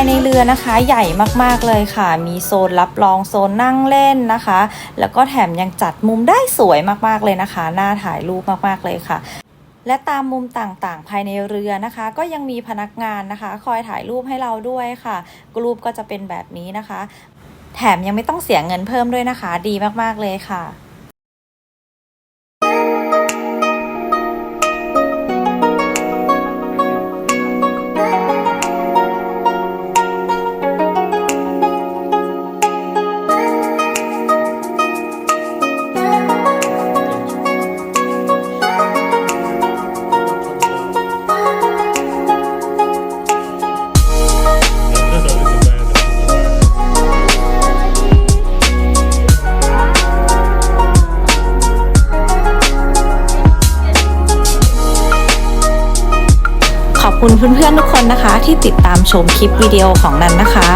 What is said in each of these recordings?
ายในเรือนะคะใหญ่มากๆเลยค่ะมีโซนรับรองโซนนั่งเล่นนะคะแล้วก็แถมยังจัดมุมได้สวยมากๆเลยนะคะน่าถ่ายรูปมากๆเลยค่ะและตามมุมต่างๆภายในเรือนะคะก็ยังมีพนักงานนะคะคอยถ่ายรูปให้เราด้วยค่ะรูปก็จะเป็นแบบนี้นะคะแถมยังไม่ต้องเสียเงินเพิ่มด้วยนะคะดีมากๆเลยค่ะขอบคุณเพื่อนๆทุกคนนะคะที่ติดตามชมคลิปวิดีโอของนันนะคะ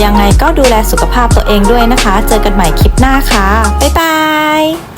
ยังไงก็ดูแลสุขภาพตัวเองด้วยนะคะเจอกันใหม่คลิปหน้าค่ะบ๊ายบาย